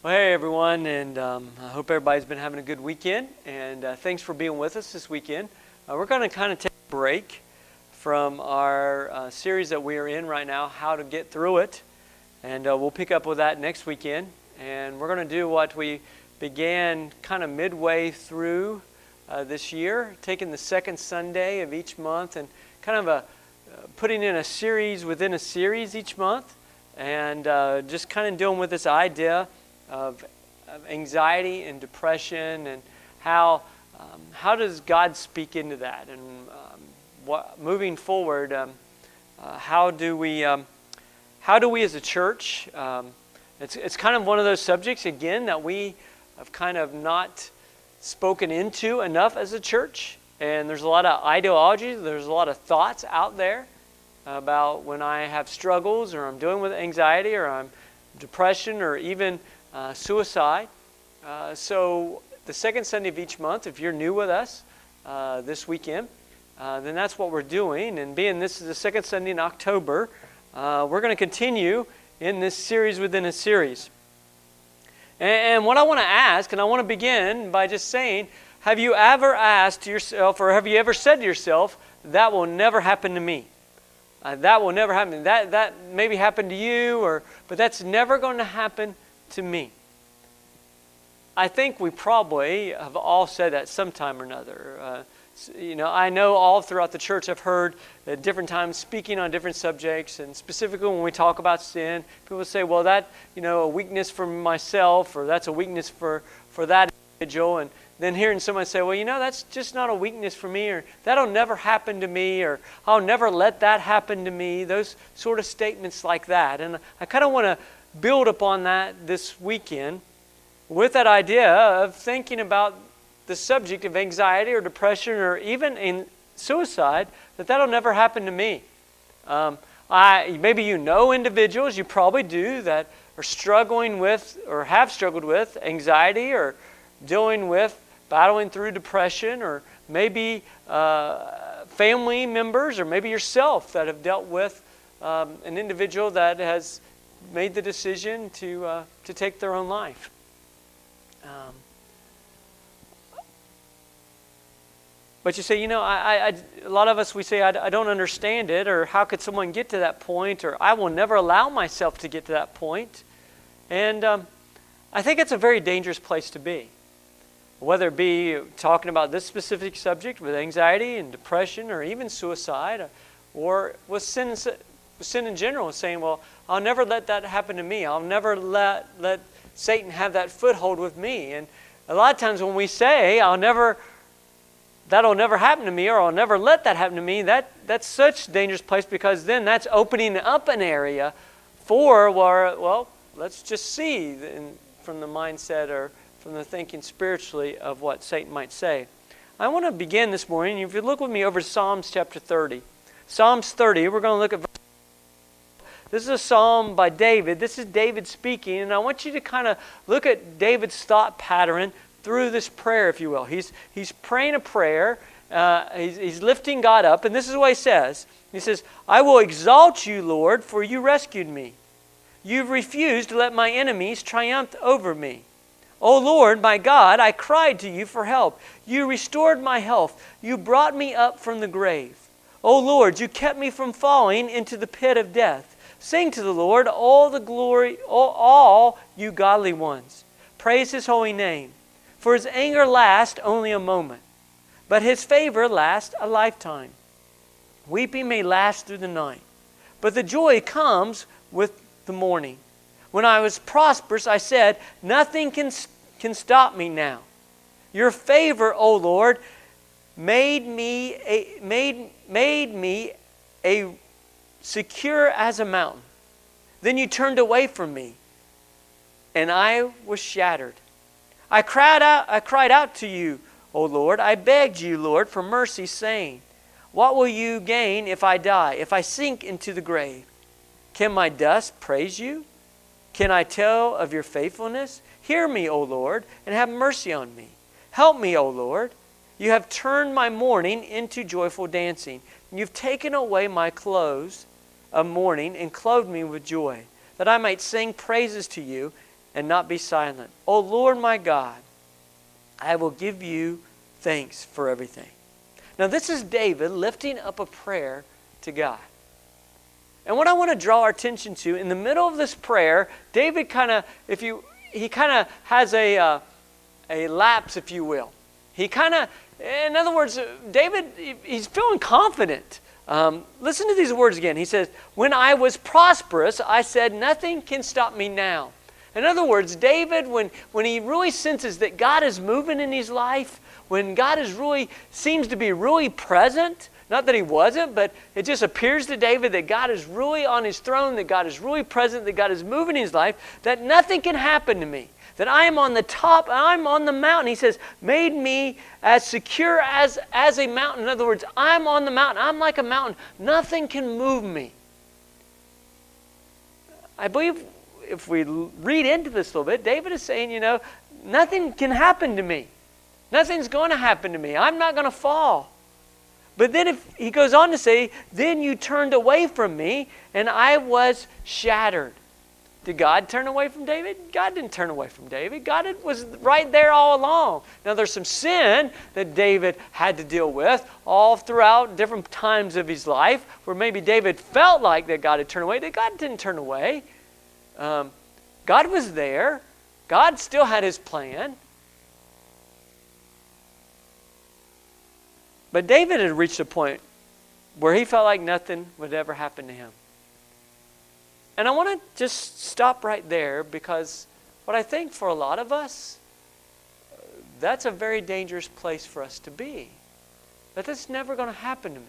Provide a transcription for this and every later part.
Well, hey everyone, and I hope everybody's been having a good weekend, and thanks for being with us this weekend. We're going to kind of take a break from our series that we are in right now, How to Get Through It, and we'll pick up with that next weekend. And we're going to do what we began kind of midway through this year, taking the second Sunday of each month and kind of putting in a series within a series each month, and just kind of dealing with this idea of anxiety and depression, and how does God speak into that, and moving forward, how do we as a church? It's kind of one of those subjects again that we have kind of not spoken into enough as a church, and there's a lot of ideologies, there's a lot of thoughts out there about when I have struggles, or I'm dealing with anxiety, or I'm depression, or even suicide. So the second Sunday of each month, if you're new with us this weekend, then that's what we're doing. And being this is the second Sunday in October, we're going to continue in this series within a series. And what I want to ask, and I want to begin by just saying, have you ever asked yourself, or have you ever said to yourself, that will never happen to me? That will never happen. That maybe happened to you, but that's never going to happen to me. I think we probably have all said that sometime or another. I know all throughout the church I've heard at different times speaking on different subjects, and specifically when we talk about sin, people say, well, that, a weakness for myself, or that's a weakness for that individual, and then hearing someone say, well, that's just not a weakness for me, or that'll never happen to me, or I'll never let that happen to me, those sort of statements like that. And I kind of want to build upon that this weekend with that idea of thinking about the subject of anxiety or depression, or even in suicide, that'll never happen to me. Maybe individuals, you probably do, that are struggling with, or have struggled with, anxiety, or battling through depression, or maybe family members, or maybe yourself that have dealt with an individual that has made the decision to take their own life. But you say, a lot of us, we say, I don't understand it, or how could someone get to that point, or I will never allow myself to get to that point. And I think it's a very dangerous place to be. Whether it be talking about this specific subject with anxiety and depression, or even suicide, or with sin in general, saying, well, I'll never let that happen to me. I'll never let Satan have that foothold with me. And a lot of times when we say, that'll never happen to me, or I'll never let that happen to me, that's such a dangerous place, because then that's opening up an area for, well, let's just see from the mindset, or from the thinking spiritually of what Satan might say. I want to begin this morning. If you look with me over Psalms chapter 30. Psalms 30, we're going to look at verse. This is a psalm by David. This is David speaking, and I want you to kind of look at David's thought pattern through this prayer, if you will. He's praying a prayer. He's lifting God up, and this is what he says. He says, I will exalt you, Lord, for you rescued me. You've refused to let my enemies triumph over me. O Lord, my God, I cried to you for help. You restored my health. You brought me up from the grave. O Lord, you kept me from falling into the pit of death. Sing to the Lord all the glory, all you godly ones. Praise his holy name. For his anger lasts only a moment, but his favor lasts a lifetime. Weeping may last through the night, but the joy comes with the morning. When I was prosperous, I said, nothing can stop me now. Your favor, O Lord, made me secure as a mountain. Then you turned away from me, and I was shattered. I cried out to you, O Lord. I begged you, Lord, for mercy, saying, what will you gain if I die, if I sink into the grave? Can my dust praise you? Can I tell of your faithfulness? Hear me, O Lord, and have mercy on me. Help me, O Lord. You have turned my mourning into joyful dancing. You've taken away my clothes of mourning and clothed me with joy, that I might sing praises to you and not be silent. O Lord my God, I will give you thanks for everything. Now this is David lifting up a prayer to God. And what I want to draw our attention to, in the middle of this prayer, David he kind of has a lapse, if you will. In other words, David, he's feeling confident. Listen to these words again. He says, when I was prosperous, I said, nothing can stop me now. In other words, David, when he really senses that God is moving in his life, when God seems to be really present, not that he wasn't, but it just appears to David that God is really on his throne, that God is really present, that God is moving in his life, that nothing can happen to me. That I am on the top, I'm on the mountain. He says, made me as secure as a mountain. In other words, I'm on the mountain. I'm like a mountain. Nothing can move me. I believe if we read into this a little bit, David is saying, nothing can happen to me. Nothing's going to happen to me. I'm not going to fall. But then he goes on to say, then you turned away from me and I was shattered. Did God turn away from David? God didn't turn away from David. God was right there all along. Now there's some sin that David had to deal with all throughout different times of his life where maybe David felt like that God had turned away. That God didn't turn away. God was there. God still had his plan. But David had reached a point where he felt like nothing would ever happen to him. And I want to just stop right there because what I think for a lot of us, that's a very dangerous place for us to be. That that's never going to happen to me.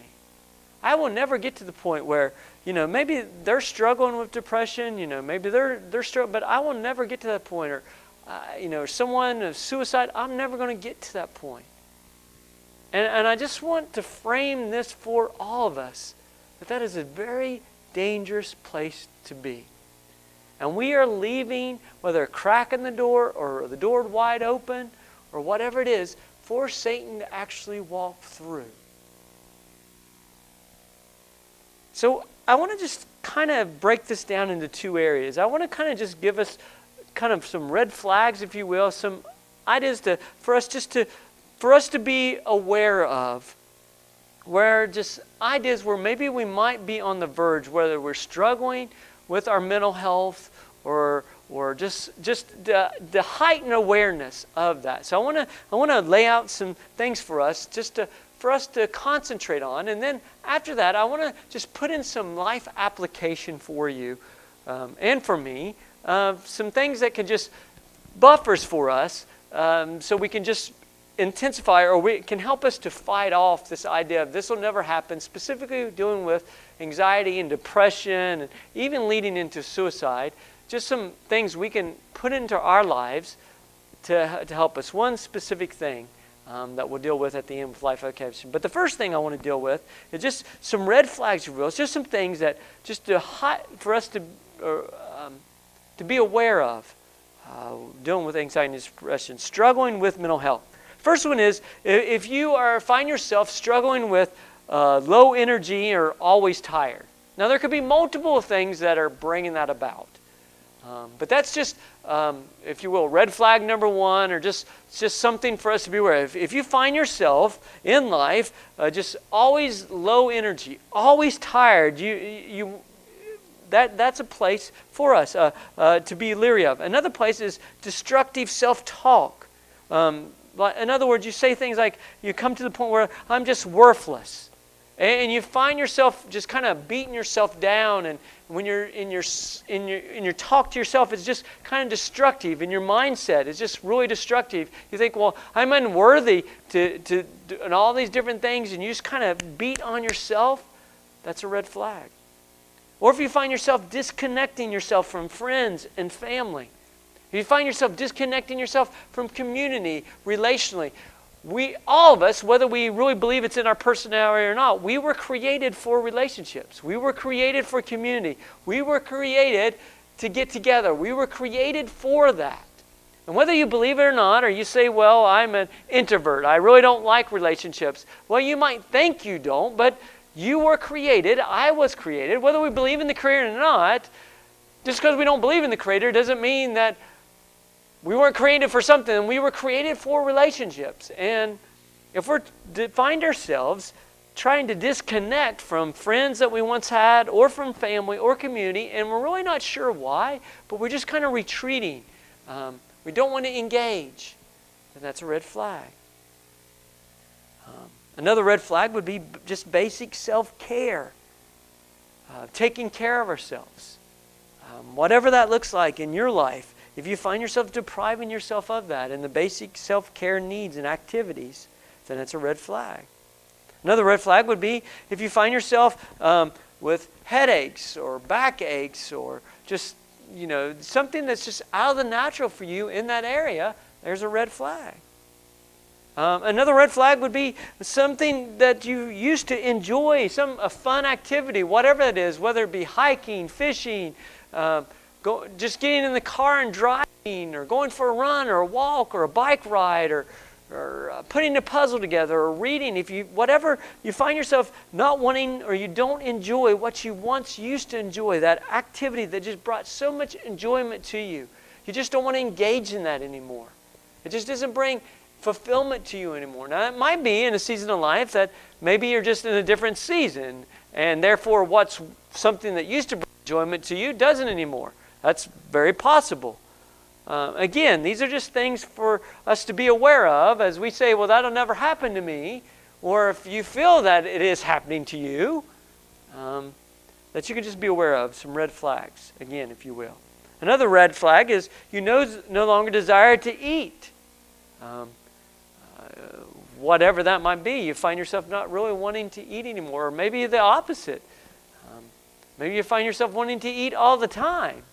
I will never get to the point where, maybe they're struggling with depression, maybe they're struggling, but I will never get to that point. Or, someone, suicide, I'm never going to get to that point. And I just want to frame this for all of us, that is a very dangerous place to be. And we are leaving, whether a crack in the door or the door wide open or whatever it is, for Satan to actually walk through. So I want to just kind of break this down into two areas. I want to kind of just give us kind of some red flags, if you will, some ideas for us to be aware of, where just ideas where maybe we might be on the verge, whether we're struggling with our mental health or just the heightened awareness of that. So I want to lay out some things for us for us to concentrate on, and then after that I want to just put in some life application for you and for me, some things that can just buffers for us, so we can just intensify, or it can help us to fight off this idea of this will never happen, specifically dealing with anxiety and depression and even leading into suicide. Just some things we can put into our lives to help us. One specific thing that we'll deal with at the end of life application. But the first thing I want to deal with is just some red flags, if you will. It's just some things that for us to be aware of, dealing with anxiety and depression, struggling with mental health. First one is, if you find yourself struggling with low energy or always tired. Now, there could be multiple things that are bringing that about. But that's just, if you will, red flag number one, or just something for us to be aware of. If you find yourself in life just always low energy, always tired, that's a place for us to be leery of. Another place is destructive self-talk. In other words, you say things like, you come to the point where I'm just worthless. And you find yourself just kind of beating yourself down, and when you're in your talk to yourself, it's just kind of destructive, and your mindset is just really destructive. You think, well, I'm unworthy to and all these different things, and you just kind of beat on yourself. That's a red flag. Or if you find yourself disconnecting yourself from friends and family, if you find yourself disconnecting yourself from community, relationally, all of us, whether we really believe it's in our personality or not, we were created for relationships. We were created for community. We were created to get together. We were created for that. And whether you believe it or not, or you say, well, I'm an introvert, I really don't like relationships. Well, you might think you don't, but you were created, I was created. Whether we believe in the Creator or not, just because we don't believe in the Creator doesn't mean that we weren't created for something. We were created for relationships. And if we find ourselves trying to disconnect from friends that we once had, or from family or community, and we're really not sure why, but we're just kind of retreating, we don't want to engage, then that's a red flag. Another red flag would be just basic self-care, taking care of ourselves. Whatever that looks like in your life, if you find yourself depriving yourself of that and the basic self-care needs and activities, then it's a red flag. Another red flag would be if you find yourself with headaches or backaches or just, something that's just out of the natural for you in that area, there's a red flag. Another red flag would be something that you used to enjoy, a fun activity, whatever it is, whether it be hiking, fishing, just getting in the car and driving, or going for a run or a walk or a bike ride, or putting a puzzle together, or reading. Whatever you find yourself not wanting, or you don't enjoy what you once used to enjoy, that activity that just brought so much enjoyment to you, you just don't want to engage in that anymore. It just doesn't bring fulfillment to you anymore. Now, it might be in a season of life that maybe you're just in a different season, and therefore what's something that used to bring enjoyment to you doesn't anymore. That's very possible. Again, these are just things for us to be aware of as we say, well, that'll never happen to me. Or if you feel that it is happening to you, that you can just be aware of some red flags, again, if you will. Another red flag is you no longer desire to eat. Whatever that might be, you find yourself not really wanting to eat anymore. Or maybe the opposite. Maybe you find yourself wanting to eat all the time.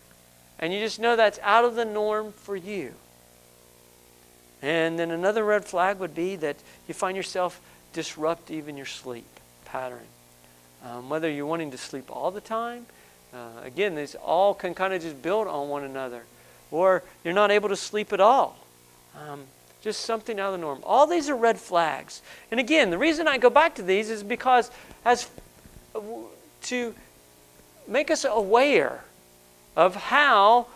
And you just know that's out of the norm for you. And then another red flag would be that you find yourself disrupt even your sleep pattern. Whether you're wanting to sleep all the time, again, these all can kind of just build on one another. Or you're not able to sleep at all. Just something out of the norm. All these are red flags. And again, the reason I go back to these is because to make us aware of how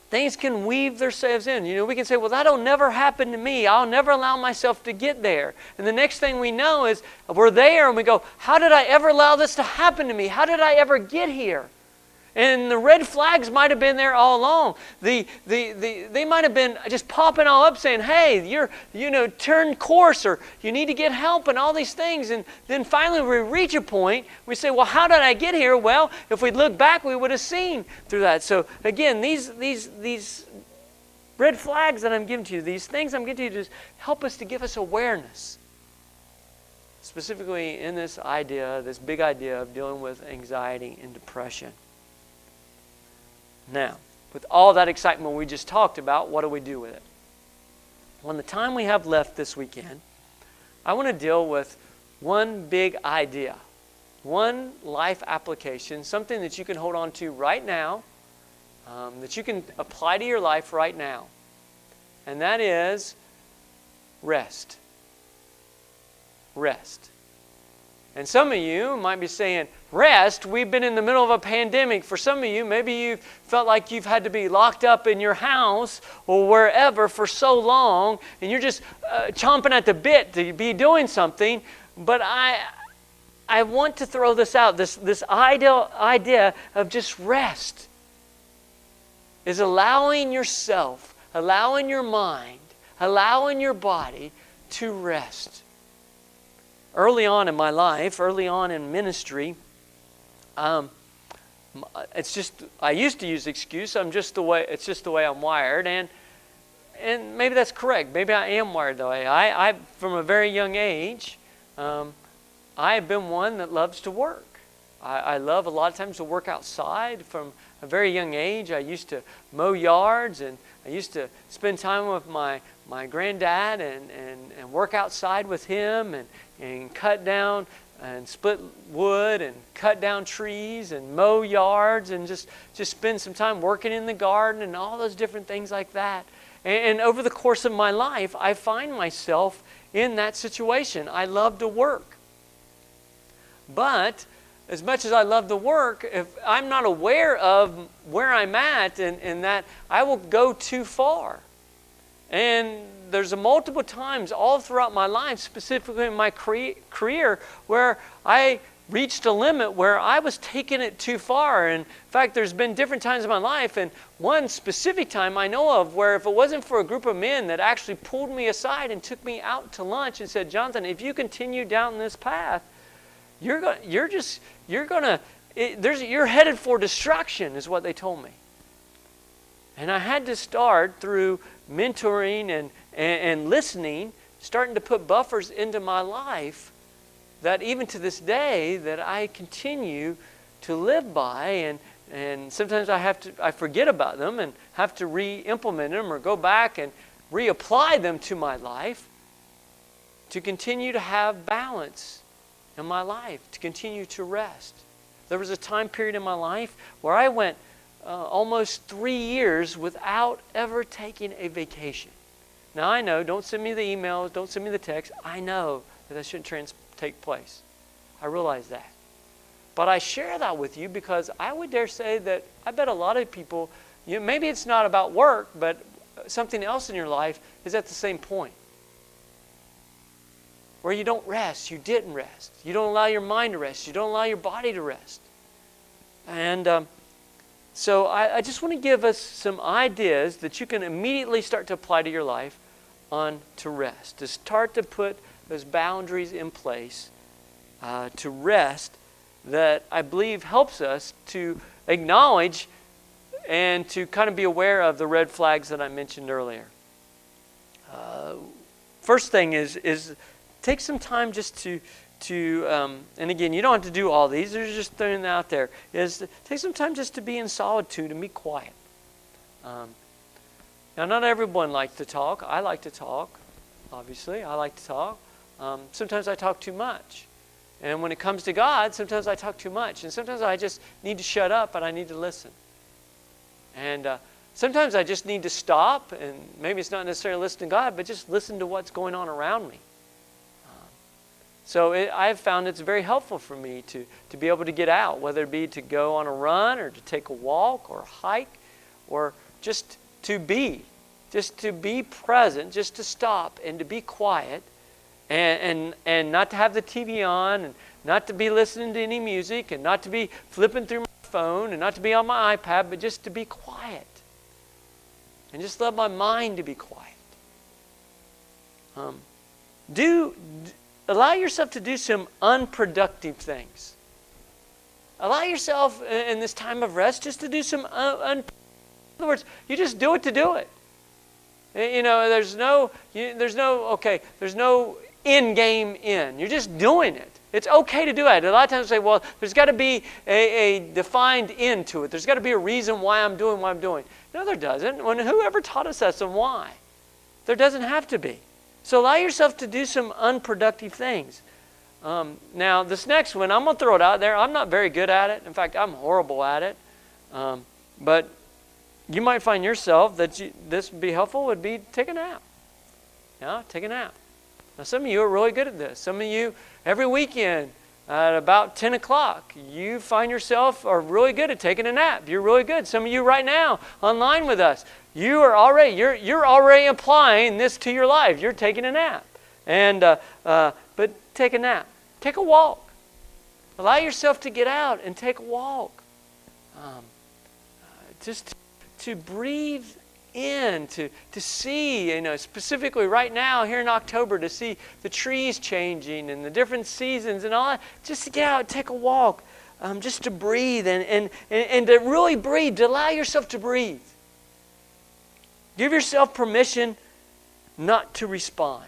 things can weave themselves in. We can say, well, that'll never happen to me. I'll never allow myself to get there. And the next thing we know is we're there and we go, how did I ever allow this to happen to me? How did I ever get here? And the red flags might have been there all along. They might have been just popping all up saying, hey, turn course, or you need to get help, and all these things. And then finally we reach a point, we say, well, how did I get here? Well, if we look back, we would have seen through that. So again, these red flags that I'm giving to you, these things I'm giving to you, just help us to give us awareness. Specifically in this big idea of dealing with anxiety and depression. Now, with all that excitement we just talked about, what do we do with it? Well, in the time we have left this weekend, I want to deal with one big idea, one life application, something that you can hold on to right now, that you can apply to your life right now. And that is rest. Rest. And some of you might be saying, rest, we've been in the middle of a pandemic. For some of you, maybe you felt like you've had to be locked up in your house or wherever for so long, and you're just chomping at the bit to be doing something. But I want to throw this out, this idea of just rest is allowing yourself, allowing your mind, allowing your body to rest. Early on in my life, early on in ministry, it's just, I used to use the excuse, it's just the way I'm wired, and maybe that's correct. Maybe I am wired that way. I from a very young age, I have been one that loves to work. I love a lot of times to work outside. From a very young age, I used to mow yards, and I used to spend time with my granddad and work outside with him and cut down and split wood and cut down trees and mow yards and just spend some time working in the garden and all those different things like that. And over the course of my life, I find myself in that situation. I love to work. But as much as I love the work, if I'm not aware of where I'm at and that, I will go too far. And there's a multiple times all throughout my life, specifically in my career, where I reached a limit where I was taking it too far. And in fact, there's been different times in my life, and one specific time I know of where if it wasn't for a group of men that actually pulled me aside and took me out to lunch and said, Jonathan, if you continue down this path, you're headed for destruction, is what they told me. And I had to start through mentoring and listening, starting to put buffers into my life that even to this day that I continue to live by, and sometimes I forget about them and have to re-implement them or go back and reapply them to my life to continue to have balance in my life, to continue to rest. There was a time period in my life where I went almost 3 years without ever taking a vacation. Now I know, don't send me the emails, don't send me the texts. I know that shouldn't take place. I realize that. But I share that with you because I would dare say that I bet a lot of people, maybe it's not about work, but something else in your life is at the same point. Where you don't rest, you didn't rest. You don't allow your mind to rest. You don't allow your body to rest. And so I just want to give us some ideas that you can immediately start to apply to your life on to rest. To start to put those boundaries in place to rest that I believe helps us to acknowledge and to kind of be aware of the red flags that I mentioned earlier. First thing is take some time just to and again, you don't have to do all these. There's just throwing them out there. Is take some time just to be in solitude and be quiet. Now, not everyone likes to talk. I like to talk. Obviously, I like to talk. Sometimes I talk too much. And when it comes to God, sometimes I talk too much. And sometimes I just need to shut up and I need to listen. And sometimes I just need to stop, and maybe it's not necessarily listen to God, but just listen to what's going on around me. So I've found it's very helpful for me to be able to get out, whether it be to go on a run or to take a walk or a hike or just to be present, just to stop and to be quiet and not to have the TV on and not to be listening to any music and not to be flipping through my phone and not to be on my iPad, but just to be quiet and just let my mind to be quiet. Allow yourself to do some unproductive things. Allow yourself in this time of rest just to do some in other words, you just do it to do it. There's no end game in. You're just doing it. It's okay to do it. A lot of times we say, well, there's got to be a defined end to it. There's got to be a reason why I'm doing what I'm doing. No, there doesn't. Whoever taught us that and why? There doesn't have to be. So allow yourself to do some unproductive things. Now, this next one, I'm going to throw it out there. I'm not very good at it. In fact, I'm horrible at it. But you might find yourself that this would be helpful, would be take a nap. Yeah, take a nap. Now, some of you are really good at this. Some of you, every weekend at about 10 o'clock, you find yourself are really good at taking a nap. You're really good. Some of you right now online with us, you're already applying this to your life. You're taking a nap. But take a nap. Take a walk. Allow yourself to get out and take a walk. Just to breathe in, to see, specifically right now here in October, to see the trees changing and the different seasons and all that. Just to get out and take a walk. Just to breathe and to really breathe, to allow yourself to breathe. Give yourself permission not to respond.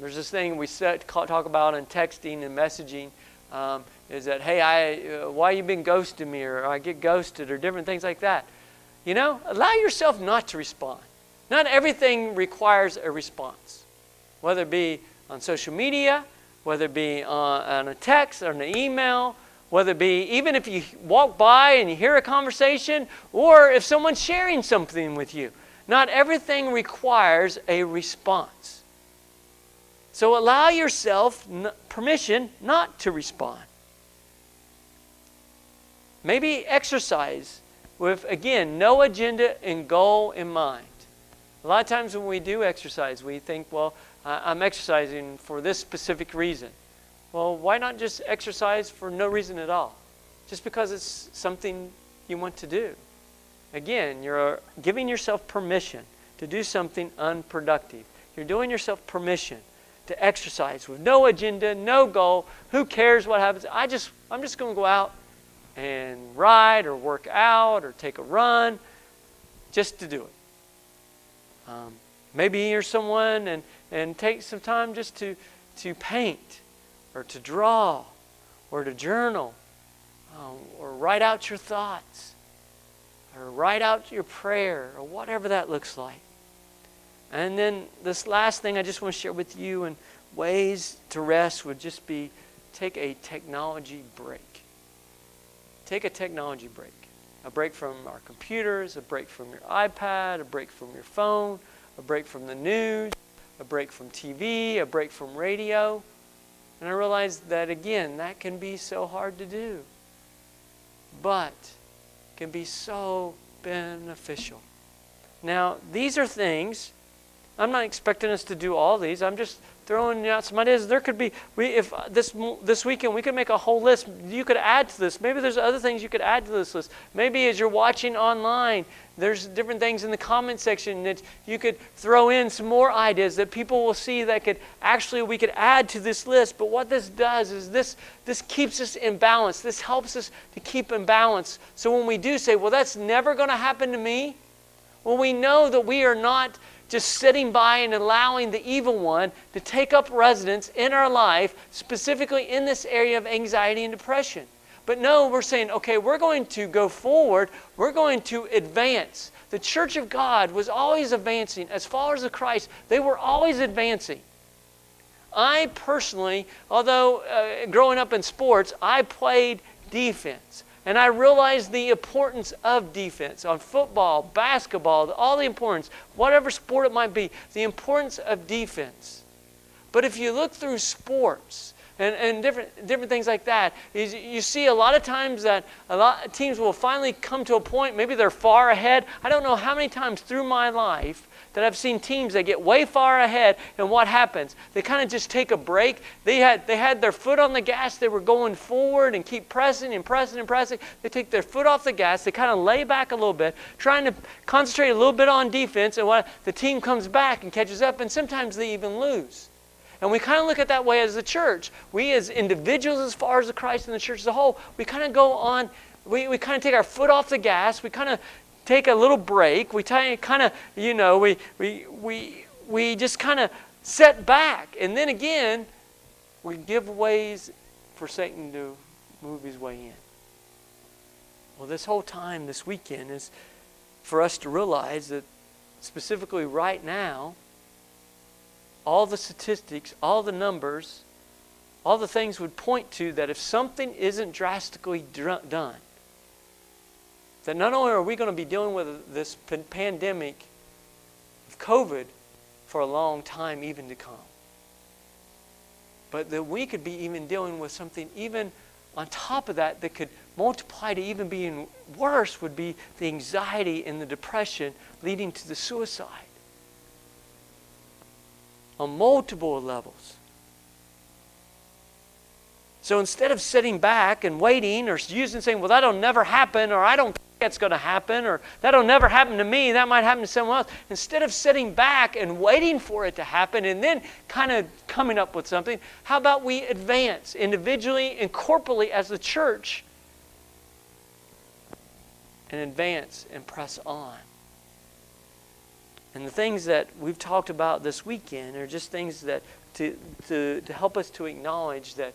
There's this thing we talk about in texting and messaging, is that, hey, why you been ghosting me, or I get ghosted, or different things like that. Allow yourself not to respond. Not everything requires a response, whether it be on social media, whether it be on a text or an email, whether it be even if you walk by and you hear a conversation, or if someone's sharing something with you. Not everything requires a response. So allow yourself permission not to respond. Maybe exercise with, again, no agenda and goal in mind. A lot of times when we do exercise, we think, well, I'm exercising for this specific reason. Well, why not just exercise for no reason at all? Just because it's something you want to do. Again, you're giving yourself permission to do something unproductive. You're doing yourself permission to exercise with no agenda, no goal. Who cares what happens? I'm just going to go out and ride or work out or take a run just to do it. Maybe you're someone and take some time just to paint or to draw or to journal or write out your thoughts or write out your prayer or whatever that looks like. And then this last thing I just want to share with you and ways to rest would just be take a technology break. Take a technology break. A break from our computers, a break from your iPad, a break from your phone, a break from the news, a break from TV, a break from radio. And I realized that, again, that can be so hard to do, but can be so beneficial. Now, these are things, I'm not expecting us to do all these. I'm just throwing out some ideas. There could be, if this weekend we could make a whole list. You could add to this. Maybe there's other things you could add to this list. Maybe as you're watching online, there's different things in the comment section that you could throw in some more ideas that people will see that we could add to this list. But what this does is this keeps us in balance. This helps us to keep in balance. So when we do say, well, that's never going to happen to me, well, we know that we are not just sitting by and allowing the evil one to take up residence in our life, specifically in this area of anxiety and depression. But no, we're saying, okay, we're going to go forward. We're going to advance. The Church of God was always advancing. As followers of Christ, they were always advancing. I personally, although growing up in sports, I played defense. And I realized the importance of defense on football, basketball, all the importance, whatever sport it might be, the importance of defense. But if you look through sports and different things like that, you see a lot of times that a lot of teams will finally come to a point, maybe they're far ahead. I don't know how many times through my life that I've seen teams that get way far ahead, and what happens? They kind of just take a break. They had their foot on the gas. They were going forward and keep pressing and pressing and pressing. They take their foot off the gas. They kind of lay back a little bit, trying to concentrate a little bit on defense, and the team comes back and catches up, and sometimes they even lose. And we kind of look at that way as the church. We as individuals, as far as the Christ and the church as a whole, we kind of go on, we kind of take our foot off the gas. We kind of take a little break. We kind of, we just kind of set back. And then again, we give ways for Satan to move his way in. Well, this whole time, this weekend, is for us to realize that specifically right now, all the statistics, all the numbers, all the things would point to that if something isn't drastically done, that not only are we going to be dealing with this pandemic of COVID for a long time even to come, but that we could be even dealing with something even on top of that that could multiply to even being worse, would be the anxiety and the depression leading to the suicide on multiple levels. So instead of sitting back and waiting or saying, well, that'll never happen, or I don't think that's going to happen, or that'll never happen to me, that might happen to someone else. Instead of sitting back and waiting for it to happen and then kind of coming up with something, how about we advance individually and corporately as the church and advance and press on? And the things that we've talked about this weekend are just things that to help us to acknowledge that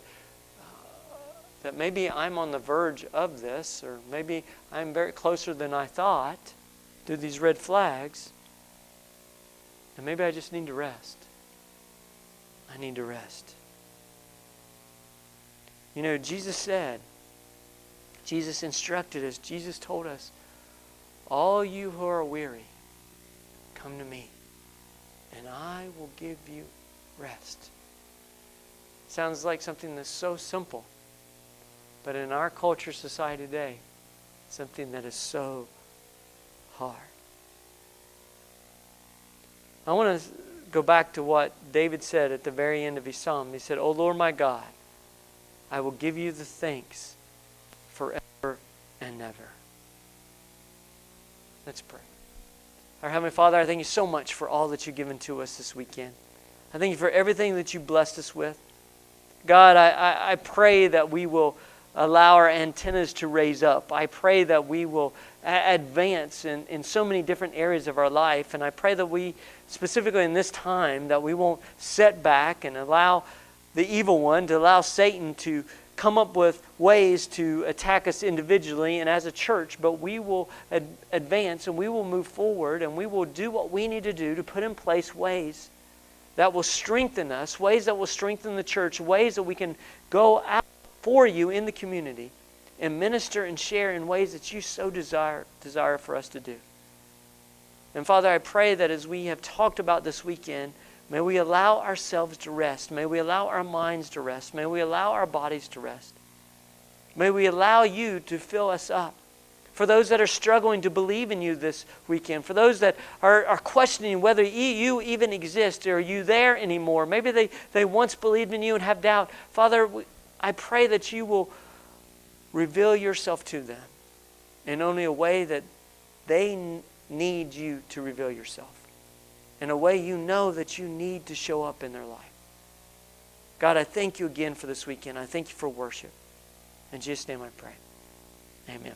maybe I'm on the verge of this, or maybe I'm very closer than I thought to these red flags, and maybe I just need to rest. I need to rest. You know, Jesus instructed us, Jesus told us, all you who are weary, come to me, and I will give you rest. sounds like something that's so simple. But in our culture, society today, something that is so hard. I want to go back to what David said at the very end of his psalm. He said, "O Lord my God, I will give you the thanks forever and ever." Let's pray. Our Heavenly Father, I thank you so much for all that you've given to us this weekend. I thank you for everything that you blessed us with. God, I pray that we will allow our antennas to raise up. I pray that we will advance in so many different areas of our life. And I pray that we, specifically in this time, that we won't set back and allow the evil one, to allow Satan to come up with ways to attack us individually and as a church, but we will advance and we will move forward and we will do what we need to do to put in place ways that will strengthen us, ways that will strengthen the church, ways that we can go out for you in the community and minister and share in ways that you so desire for us to do. And Father, I pray that as we have talked about this weekend, may we allow ourselves to rest. May we allow our minds to rest. May we allow our bodies to rest. May we allow you to fill us up. For those that are struggling to believe in you this weekend, for those that are questioning whether you even exist, or are you there anymore? Maybe they once believed in you and have doubt. Father, I pray that you will reveal yourself to them in only a way that they need you to reveal yourself. In a way you know that you need to show up in their life. God, I thank you again for this weekend. I thank you for worship. In Jesus' name I pray. Amen.